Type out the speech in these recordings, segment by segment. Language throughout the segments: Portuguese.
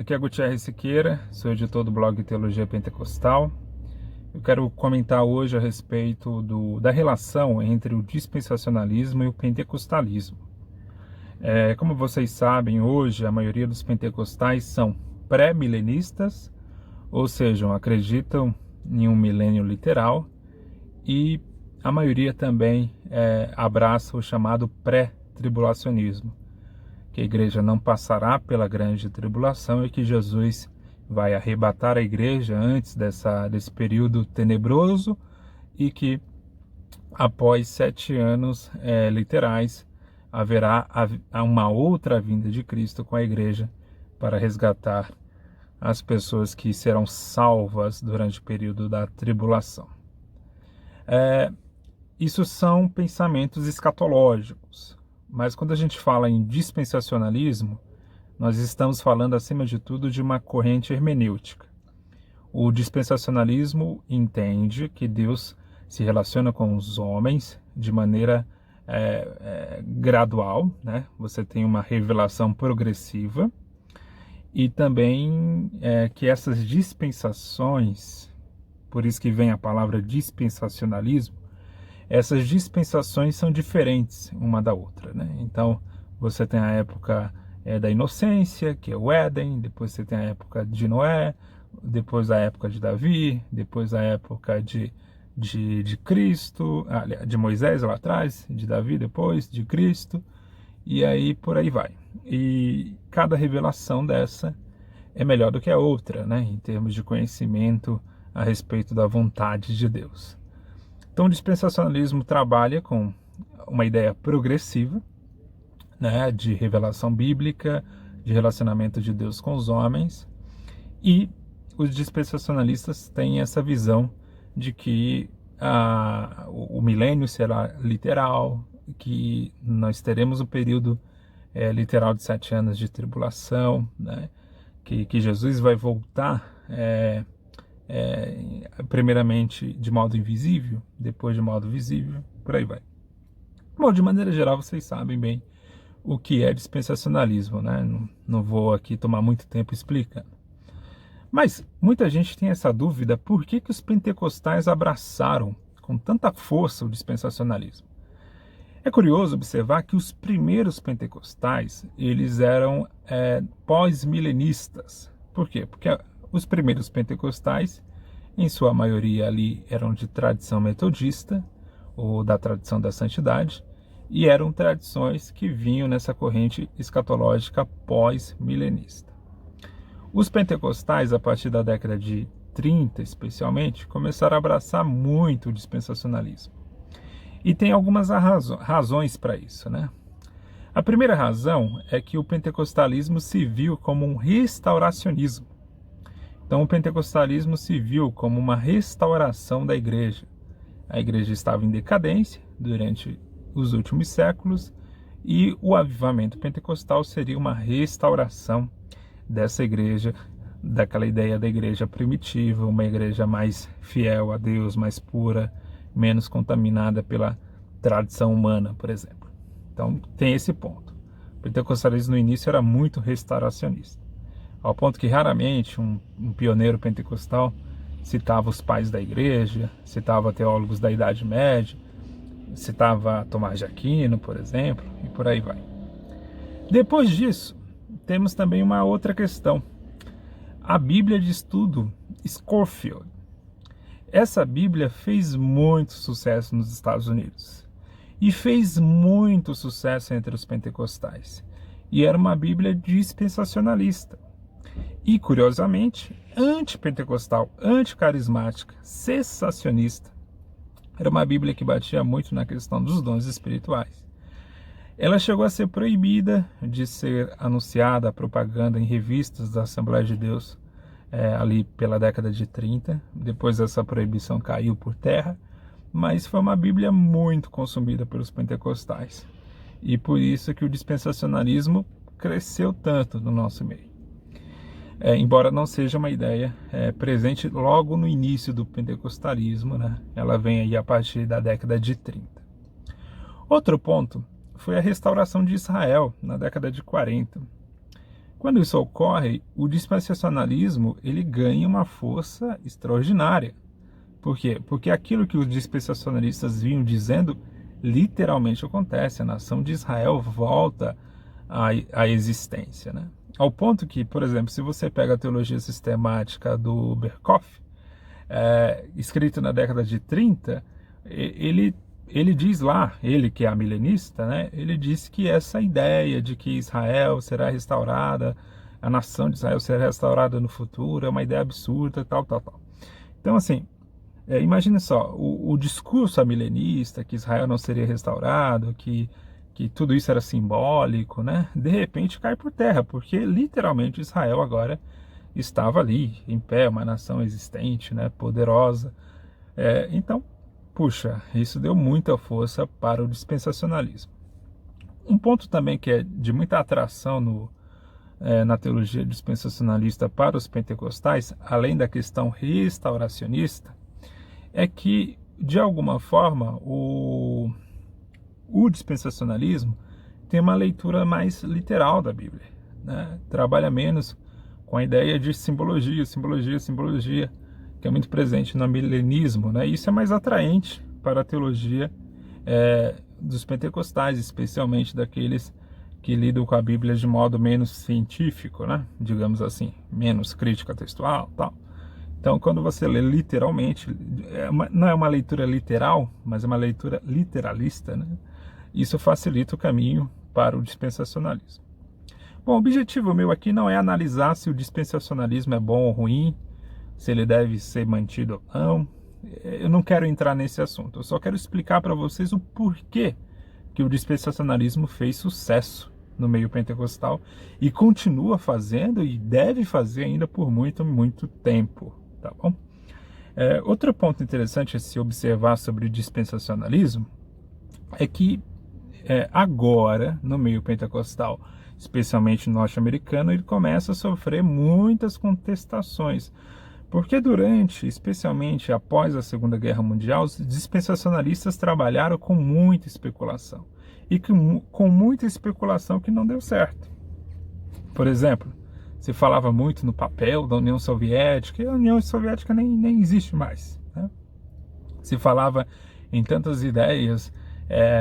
Aqui é Gutierrez Siqueira, sou editor do blog Teologia Pentecostal. Eu quero comentar hoje a respeito da relação entre o dispensacionalismo e o pentecostalismo. Como vocês sabem, hoje a maioria dos pentecostais são pré-milenistas, ou seja, acreditam em um milênio literal, e a maioria também abraça o chamado pré-tribulacionismo, que a igreja não passará pela grande tribulação e que Jesus vai arrebatar a igreja antes desse período tenebroso e que após 7 anos literais haverá uma outra vinda de Cristo com a igreja para resgatar as pessoas que serão salvas durante o período da tribulação. Isso são pensamentos escatológicos. Mas quando a gente fala em dispensacionalismo, nós estamos falando, acima de tudo, de uma corrente hermenêutica. O dispensacionalismo entende que Deus se relaciona com os homens de maneira gradual, né? Você tem uma revelação progressiva e também que essas dispensações, por isso que vem a palavra dispensacionalismo, essas dispensações são diferentes uma da outra, né? Então, você tem a época da inocência, que é o Éden, depois você tem a época de Noé, depois a época de Davi, depois a época de Cristo, de Moisés lá atrás, de Davi depois, de Cristo, e aí por aí vai. E cada revelação dessa é melhor do que a outra, né? Em termos de conhecimento a respeito da vontade de Deus. Então, o dispensacionalismo trabalha com uma ideia progressiva, né, de revelação bíblica, de relacionamento de Deus com os homens, e os dispensacionalistas têm essa visão de que o milênio será literal, que nós teremos um período literal de 7 anos de tribulação, né, que Jesus vai voltar primeiramente de modo invisível, depois de modo visível, por aí vai. Bom, de maneira geral, vocês sabem bem o que é dispensacionalismo, né? Não vou aqui tomar muito tempo explicando. Mas muita gente tem essa dúvida: por que os pentecostais abraçaram com tanta força o dispensacionalismo? É curioso observar que os primeiros pentecostais, eles eram pós-milenistas. Por quê? Porque os primeiros pentecostais, em sua maioria ali, eram de tradição metodista, ou da tradição da santidade, e eram tradições que vinham nessa corrente escatológica pós-milenista. Os pentecostais, a partir da década de 30 especialmente, começaram a abraçar muito o dispensacionalismo. E tem algumas razões para isso, né? A primeira razão é que o pentecostalismo se viu como um restauracionismo. Então, o pentecostalismo se viu como uma restauração da igreja. A igreja estava em decadência durante os últimos séculos e o avivamento pentecostal seria uma restauração dessa igreja, daquela ideia da igreja primitiva, uma igreja mais fiel a Deus, mais pura, menos contaminada pela tradição humana, por exemplo. Então, tem esse ponto. O pentecostalismo no início era muito restauracionista, ao ponto que raramente um pioneiro pentecostal citava os pais da igreja, citava teólogos da Idade Média, citava Tomás de Aquino, por exemplo, e por aí vai. Depois disso, temos também uma outra questão. A Bíblia de Estudo Scofield. Essa Bíblia fez muito sucesso nos Estados Unidos e fez muito sucesso entre os pentecostais. E era uma Bíblia dispensacionalista. E, curiosamente, antipentecostal, anticarismática, cessacionista. Era uma Bíblia que batia muito na questão dos dons espirituais. Ela chegou a ser proibida de ser anunciada, propaganda em revistas da Assembleia de Deus, ali pela década de 30. Depois essa proibição caiu por terra, mas foi uma Bíblia muito consumida pelos pentecostais. E por isso que o dispensacionalismo cresceu tanto no nosso meio. Embora não seja uma ideia presente logo no início do pentecostalismo, né? Ela vem aí a partir da década de 30. Outro ponto foi a restauração de Israel na década de 40. Quando isso ocorre, o dispensacionalismo ele ganha uma força extraordinária. Por quê? Porque aquilo que os dispensacionalistas vinham dizendo literalmente acontece. A nação de Israel volta à existência, né? Ao ponto que, por exemplo, se você pega a teologia sistemática do Berkhof, escrito na década de 30, ele diz lá, ele que é milenista, né, ele diz que essa ideia de que Israel será restaurada, a nação de Israel será restaurada no futuro, é uma ideia absurda, tal. Então, assim, imagine só, o discurso milenista, que Israel não seria restaurado, que tudo isso era simbólico, né, de repente cai por terra, porque literalmente Israel agora estava ali, em pé, uma nação existente, né, poderosa. Então, puxa, isso deu muita força para o dispensacionalismo. Um ponto também que é de muita atração na teologia dispensacionalista para os pentecostais, além da questão restauracionista, é que, de alguma forma, o dispensacionalismo tem uma leitura mais literal da Bíblia, né? Trabalha menos com a ideia de simbologia, que é muito presente no milenismo, né? Isso é mais atraente para a teologia dos pentecostais, especialmente daqueles que lidam com a Bíblia de modo menos científico, né? Digamos assim, menos crítica textual, tal. Então, quando você lê literalmente, não é uma leitura literal, mas é uma leitura literalista, né? Isso facilita o caminho para o dispensacionalismo. Bom, o objetivo meu aqui não é analisar se o dispensacionalismo é bom ou ruim, se ele deve ser mantido ou não. Eu não quero entrar nesse assunto. Eu só quero explicar para vocês o porquê que o dispensacionalismo fez sucesso no meio pentecostal e continua fazendo e deve fazer ainda por muito, muito tempo, tá bom? Outro ponto interessante a se observar sobre o dispensacionalismo é que agora, no meio pentecostal, especialmente norte-americano, ele começa a sofrer muitas contestações. Porque especialmente após a Segunda Guerra Mundial, os dispensacionalistas trabalharam com muita especulação. E com muita especulação que não deu certo. Por exemplo, se falava muito no papel da União Soviética, e a União Soviética nem existe mais, né? Se falava em tantas ideias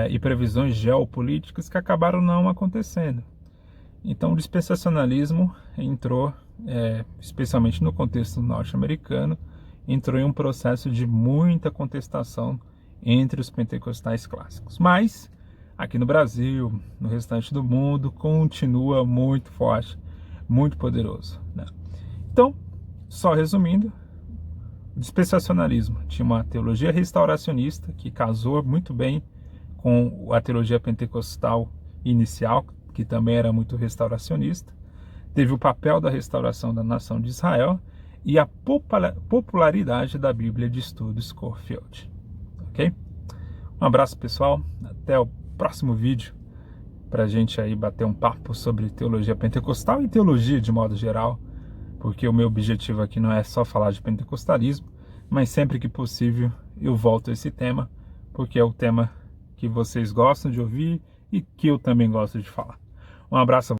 e previsões geopolíticas que acabaram não acontecendo. Então o dispensacionalismo entrou, especialmente no contexto norte-americano, entrou em um processo de muita contestação entre os pentecostais clássicos. Mas, aqui no Brasil, no restante do mundo, continua muito forte, muito poderoso, né? Então, só resumindo, o dispensacionalismo tinha uma teologia restauracionista que casou muito bem com a teologia pentecostal inicial, que também era muito restauracionista. Teve o papel da restauração da nação de Israel e a popularidade da Bíblia de Estudo Scofield. Ok? Um abraço, pessoal. Até o próximo vídeo para a gente aí bater um papo sobre teologia pentecostal e teologia de modo geral, porque o meu objetivo aqui não é só falar de pentecostalismo, mas sempre que possível eu volto a esse tema, porque é o tema que vocês gostam de ouvir e que eu também gosto de falar. Um abraço a